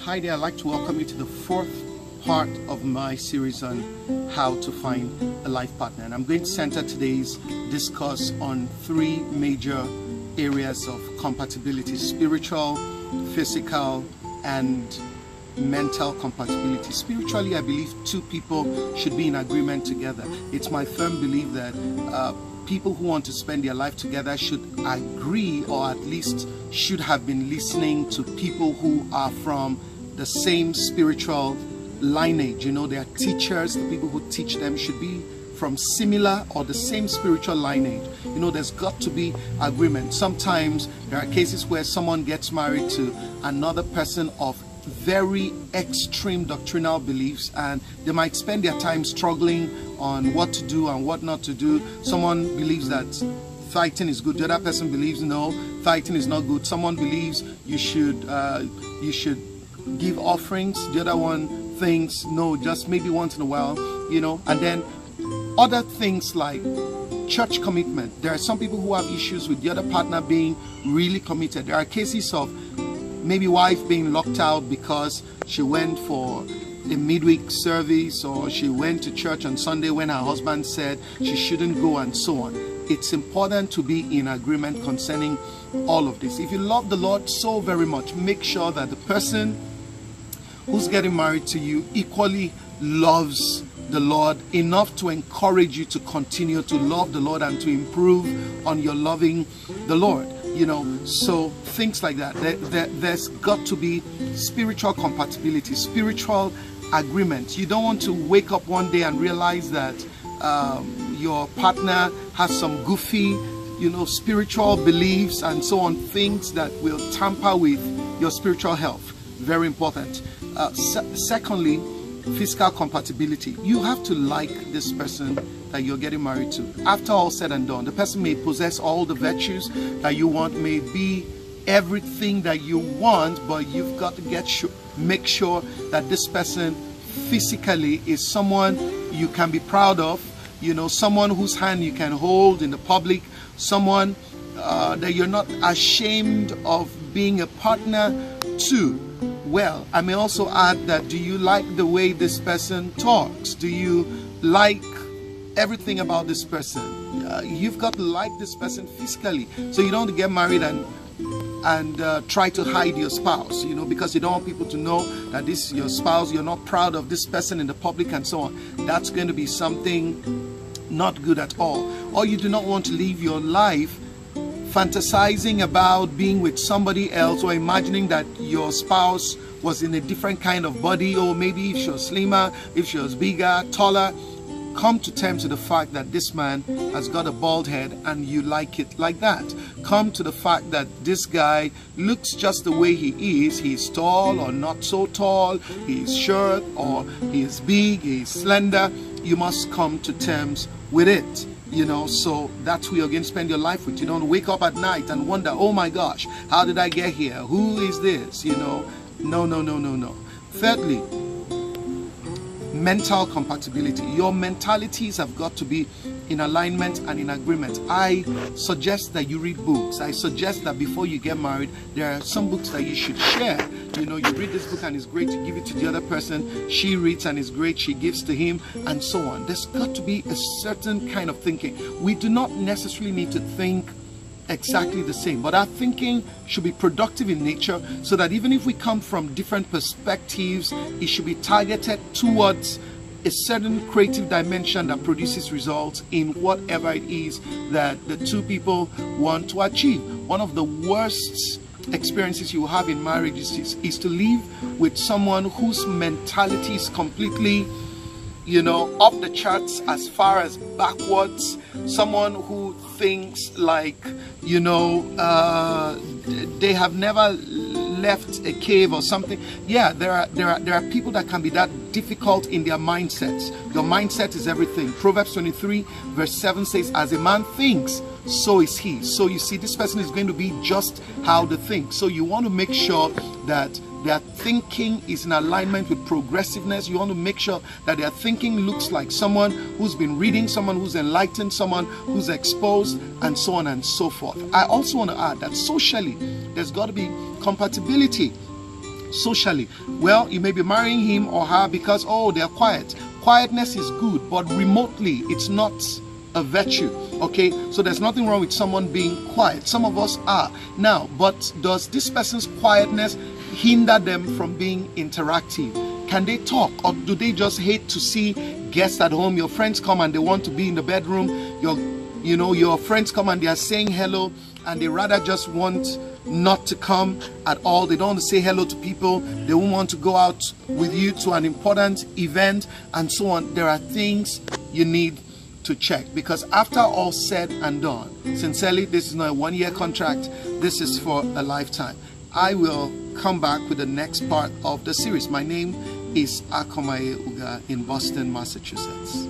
Hi there, I'd like to welcome you to the fourth part of my series on how to find a life partner. And I'm going to center today's discourse on three major areas of compatibility: spiritual, physical, and mental compatibility. Spiritually, I believe two people should be in agreement together. It's my firm belief that people who want to spend their life together should agree, or at least should have been listening to people who are from the same spiritual lineage. You know, their teachers, the people who teach them, should be from similar or the same spiritual lineage. You know, there's got to be agreement. Sometimes there are cases where someone gets married to another person of very extreme doctrinal beliefs, and they might spend their time struggling on what to do and what not to do. Someone believes that fighting is good, the other person believes no, fighting is not good. Someone believes you should give offerings, the other one thinks no, just maybe once in a while, you know. And then other things like church commitment. There are some people who have issues with the other partner being really committed. There are cases of maybe wife being locked out because she went for a midweek service, or she went to church on Sunday when her husband said she shouldn't go, and so on. It's important to be in agreement concerning all of this. If you love the Lord so very much, make sure that the person who's getting married to you equally loves the Lord enough to encourage you to continue to love the Lord and to improve on your loving the Lord. You know, so things like that. There's got to be spiritual compatibility, spiritual agreement. You don't want to wake up one day and realize that your partner has some goofy, you know, spiritual beliefs and so on, things that will tamper with your spiritual health. Very important. Secondly, physical compatibility. You have to like this person that you're getting married to. After all said and done, the person may possess all the virtues that you want, may be everything that you want, but you've got to make sure that this person physically is someone you can be proud of, you know, someone whose hand you can hold in the public, someone that you're not ashamed of being a partner to. Well, I may also add that, do you like the way this person talks? Do you like everything about this person? You've got to like this person physically, so you don't want to get married and try to hide your spouse, you know, because you don't want people to know that this is your spouse. You're not proud of this person in the public and so on. That's going to be something not good at all. Or you do not want to live your life fantasizing about being with somebody else, or imagining that your spouse was in a different kind of body, or maybe if she was slimmer, if she was bigger, taller. Come to terms with the fact that this man has got a bald head and you like it like that. Come to the fact that this guy looks just the way he is. He's tall or not so tall, he's short or he's big, he's slender. You must come to terms with it. You know, so that's who you're going to spend your life with. You don't wake up at night and wonder, oh my gosh, how did I get here? Who is this? You know, no. Thirdly, mental compatibility. Your mentalities have got to be in alignment and in agreement. I suggest that you read books. I suggest that before you get married, there are some books that you should share. You know, you read this book and it's great, to give it to the other person. She reads and it's great, she gives to him, and so on. There's got to be a certain kind of thinking. We do not necessarily need to think exactly the same, but our thinking should be productive in nature, so that even if we come from different perspectives, it should be targeted towards a certain creative dimension that produces results in whatever it is that the two people want to achieve. One of the worst experiences you will have in marriage is to live with someone whose mentality is completely, you know, off the charts as far as backwards. Someone who thinks like, you know, they have never left a cave or something. Yeah, there are people that can be that difficult in their mindsets. Your mindset is everything. Proverbs 23 verse 7 says, as a man thinks, so is he. So you see, this person is going to be just how they think. So you want to make sure that their thinking is in alignment with progressiveness. You want to make sure that their thinking looks like someone who's been reading, someone who's enlightened, someone who's exposed, and so on and so forth. I also want to add that socially, there's got to be compatibility. socially? Well, you may be marrying him or her because, oh, they're quiet. Quietness is good, but remotely, it's not a virtue. Okay, so there's nothing wrong with someone being quiet. Some of us are. Now, but does this person's quietness hinder them from being interactive? Can they talk, or do they just hate to see guests at home? Your friends come and they want to be in the bedroom. Your friends come and they are saying hello, and they rather just want not to come at all. They don't want to say hello to people. They won't want to go out with you to an important event and so on. There are things you need to check, because after all said and done, sincerely, this is not a one-year contract. This is for a lifetime. I will come back with the next part of the series. My name is Akomaye Uga in Boston, Massachusetts.